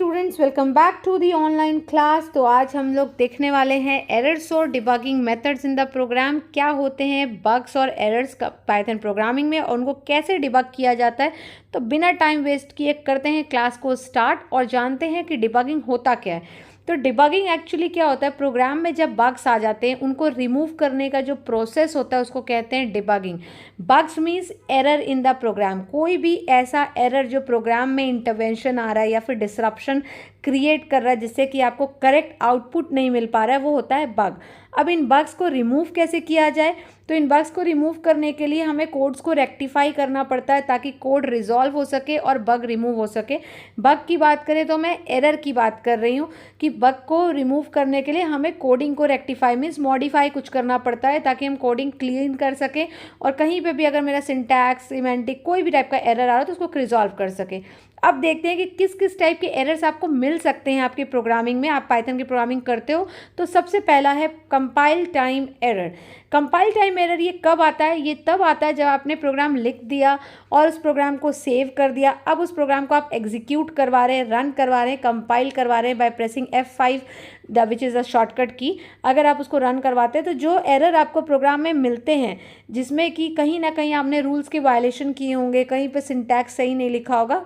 Students, welcome back to the online class. तो आज हम लोग देखने वाले हैं एरर्स और debugging methods in the program. क्या होते हैं बग्स और एरर्स का पाइथन प्रोग्रामिंग में और उनको कैसे डिबग किया जाता है। तो बिना टाइम वेस्ट किए करते हैं क्लास को स्टार्ट और जानते हैं कि डिबगिंग होता क्या है। तो डिबगिंग एक्चुअली क्या होता है, प्रोग्राम में जब बग्स आ जाते हैं उनको रिमूव करने का जो प्रोसेस होता है उसको कहते हैं debugging. Bugs means error in the program, कोई भी ऐसा एरर जो प्रोग्राम में इंटरवेंशन आ रहा है या फिर डिसरप्शन क्रिएट कर रहा है जिससे कि आपको करेक्ट आउटपुट नहीं मिल पा रहा है, वो होता है बग। अब इन बग्स को रिमूव कैसे किया जाए, तो इन बग्स को रिमूव करने के लिए हमें कोड्स को रेक्टिफाई करना पड़ता है ताकि कोड रिजॉल्व हो सके और बग रिमूव हो सके। बग की बात करें तो मैं एरर की बात कर रही हूँ कि बग को रिमूव करने के लिए हमें कोडिंग को रेक्टिफाई मीन्स मॉडिफाई कुछ करना पड़ता है ताकि हम कोडिंग क्लीन कर सकें और कहीं पे भी अगर मेरा सिंटैक्स सिमेंटिक कोई भी टाइप का एरर आ रहा है तो उसको रिजॉल्व कर सके। अब देखते हैं कि किस किस टाइप के एरर्स आपको मिल सकते हैं आपकी प्रोग्रामिंग में। आप पाइथन की प्रोग्रामिंग करते हो तो सबसे पहला है compile time error. Compile time error ये कब आता है, ये तब आता है जब आपने प्रोग्राम लिख दिया और उस प्रोग्राम को सेव कर दिया। अब उस प्रोग्राम को आप एग्जीक्यूट करवा रहे हैं, रन करवा रहे हैं, कंपाइल करवा रहे हैं by pressing F5 which is a shortcut की। अगर आप उसको रन करवाते हैं तो जो एरर आपको प्रोग्राम में मिलते हैं जिसमें कि कहीं ना कहीं आपने रूल्स के वायलेशन किए होंगे, कहीं पर सिंटैक्स सही नहीं लिखा होगा,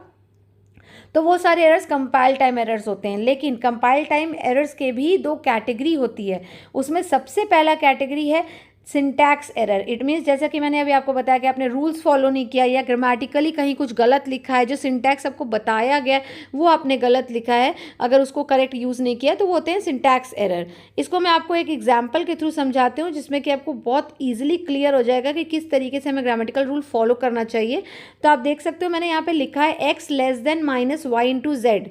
तो वो सारे एरर्स कंपाइल टाइम एरर्स होते हैं। लेकिन कंपाइल टाइम एरर्स के भी दो कैटेगरी होती है। उसमें सबसे पहला कैटेगरी है सिंटैक्स एरर। इट मीन्स जैसा कि मैंने अभी आपको बताया कि आपने रूल्स फॉलो नहीं किया या ग्रामेटिकली कहीं कुछ गलत लिखा है, जो सिंटैक्स आपको बताया गया वो आपने गलत लिखा है, अगर उसको करेक्ट यूज़ नहीं किया तो वो होते हैं सिंटैक्स एरर। इसको मैं आपको एक एग्जाम्पल के थ्रू समझाती हूँ जिसमें कि आपको बहुत ईजिली क्लियर हो जाएगा कि किस तरीके से हमें ग्रामेटिकल रूल फॉलो करना चाहिए। तो आप देख सकते हो मैंने यहाँ पर लिखा है x less than minus Y into Z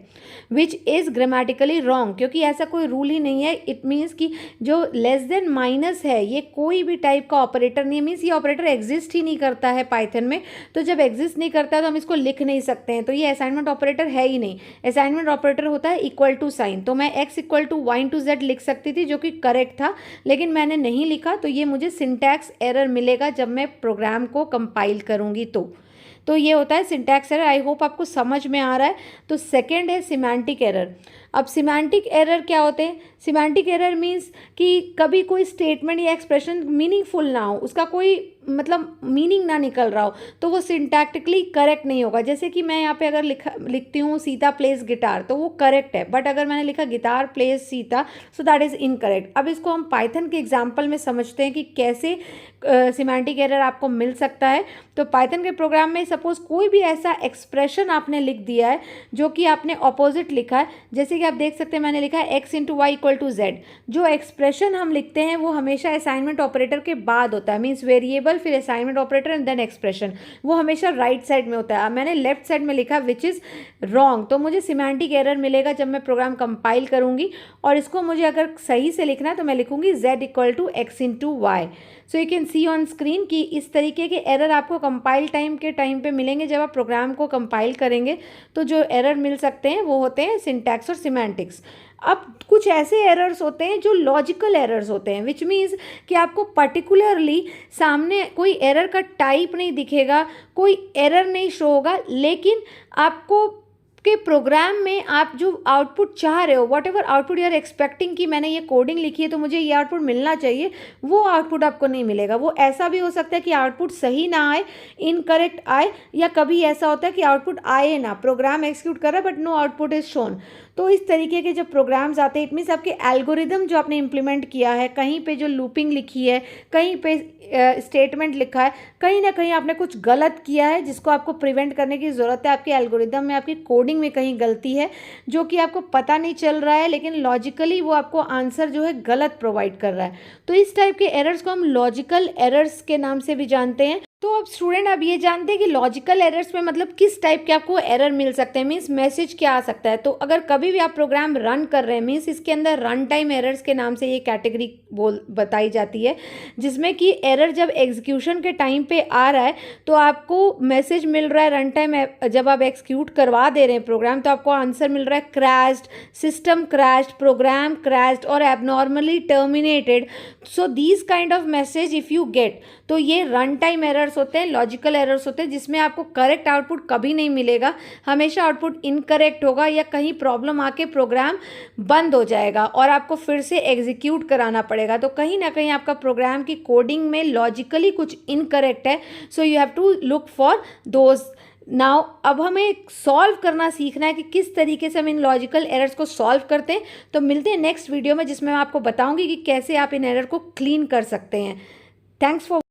which is grammatically wrong, क्योंकि ऐसा कोई रूल ही नहीं है। इट मीन्स कि जो लेस देन माइनस है ये कोई भी टाइप का ऑपरेटर नहीं है, मीन्स ये ऑपरेटर एग्जिस्ट ही नहीं करता है पाइथन में। तो जब एग्जिस्ट नहीं करता है तो हम इसको लिख नहीं सकते हैं, तो ये असाइनमेंट ऑपरेटर है ही नहीं। असाइनमेंट ऑपरेटर होता है इक्वल टू साइन। तो मैं x equal to Y into Z लिख सकती थी जो कि करेक्ट था, लेकिन मैंने नहीं लिखा, तो ये मुझे सिंटैक्स एरर मिलेगा जब मैं प्रोग्राम को कंपाइल करूँगी। तो ये होता है सिंटैक्स एरर। आई होप आपको समझ में आ रहा है। तो सेकेंड है सिमेंटिक एरर। अब सिमेंटिक एरर क्या होते हैं, सिमेंटिक एरर मीन्स कि कभी कोई स्टेटमेंट या एक्सप्रेशन मीनिंगफुल ना हो, उसका कोई मतलब मीनिंग ना निकल रहा हो, तो वो सिंटैक्टिकली करेक्ट नहीं होगा। जैसे कि मैं यहाँ पे अगर लिखती हूँ सीता प्लेस गिटार तो वो करेक्ट है, बट अगर मैंने लिखा guitar place Sita so that is incorrect. अब इसको हम पाइथन के एग्जाम्पल में समझते हैं कि कैसे सिमेंटिक एरर आपको मिल सकता है। तो पाइथन के प्रोग्राम में सपोज कोई भी ऐसा एक्सप्रेशन आपने लिख दिया है जो कि आपने ऑपोजिट लिखा है, जैसे कि आप देख सकते हैं मैंने लिखा है x into Y equal to Z. जो एक्सप्रेशन हम लिखते हैं वो हमेशा असाइनमेंट ऑपरेटर के बाद होता है, मीन्स वेरिएबल फिर assignment operator and then expression, वो हमेशा राइट साइड में होता है। मैंने लेफ्ट साइड में लिखा विच इज़ रॉन्ग, तो मुझे सिमेंटिक एरर मिलेगा जब मैं प्रोग्राम कंपाइल करूँगी। और इसको मुझे अगर सही से लिखना है तो मैं लिखूँगी z equal to X into Y. So you can see on screen कि इस तरीके के एरर आपको कंपाइल टाइम के टाइम पे मिलेंगे। जब आप प्रोग्राम को कंपाइल करेंगे तो जो एरर मिल सकते हैं वो होते हैं सिंटैक्स और सिमेंटिक्स। अब कुछ ऐसे एरर्स होते हैं जो लॉजिकल एरर्स होते हैं, विच मीन्स कि आपको पर्टिकुलरली सामने कोई एरर का टाइप नहीं दिखेगा, कोई एरर नहीं शो होगा, लेकिन आपको के प्रोग्राम में आप जो आउटपुट चाह रहे हो, whatever output you are expecting कि मैंने ये कोडिंग लिखी है तो मुझे ये आउटपुट मिलना चाहिए, वो आउटपुट आपको नहीं मिलेगा। वो ऐसा भी हो सकता है कि आउटपुट सही ना आए, इनकरेक्ट आए, या कभी ऐसा होता है कि आउटपुट आए ना, प्रोग्राम एग्जीक्यूट कर रहा है but no output is shown. तो इस तरीके के जब प्रोग्राम्स आते हैं, इट मीन्स आपके एल्गोरिदम जो आपने इंप्लीमेंट किया है, कहीं पे जो लूपिंग लिखी है, कहीं पे स्टेटमेंट लिखा है, कहीं ना कहीं आपने कुछ गलत किया है जिसको आपको प्रिवेंट करने की ज़रूरत है। आपके एल्गोरिदम में, आपकी कोडिंग में कहीं गलती है जो कि आपको पता नहीं चल रहा है, लेकिन लॉजिकली वो आपको आंसर जो है गलत प्रोवाइड कर रहा है। तो इस टाइप के एरर्स को हम लॉजिकल एरर्स के नाम से भी जानते हैं। तो अब स्टूडेंट आप ये जानते हैं कि लॉजिकल एरर्स में मतलब किस टाइप के आपको एरर मिल सकते हैं, मीन्स मैसेज क्या आ सकता है। तो अगर कभी भी आप प्रोग्राम रन कर रहे हैं, मीन्स इसके अंदर रन टाइम एरर्स के नाम से ये कैटेगरी बताई जाती है, जिसमें कि एरर जब एग्जीक्यूशन के टाइम पे आ रहा है तो आपको मैसेज मिल रहा है रन टाइम, जब आप एक्सिक्यूट करवा दे रहे हैं प्रोग्राम तो आपको आंसर मिल रहा है crashed, system crashed, program crashed और abnormally terminated. So these kind of message if you get, तो ये रन टाइम एरर्स होते हैं, लॉजिकल एरर्स होते हैं, जिसमें आपको करेक्ट आउटपुट कभी नहीं मिलेगा, हमेशा आउटपुट इनकरेक्ट होगा या कहीं प्रॉब्लम आके प्रोग्राम बंद हो जाएगा और आपको फिर से एग्जीक्यूट कराना पड़ेगा। तो कहीं ना कहीं आपका प्रोग्राम की कोडिंग में लॉजिकली कुछ इनकरेक्ट है, so you have to look for those. Now अब हमें सॉल्व करना सीखना है कि किस तरीके से हम इन लॉजिकल एरर्स को सॉल्व करते हैं। तो मिलते हैं नेक्स्ट वीडियो में, जिसमें मैं आपको बताऊंगी कि कैसे आप इन एरर को क्लीन कर सकते हैं। Thanks for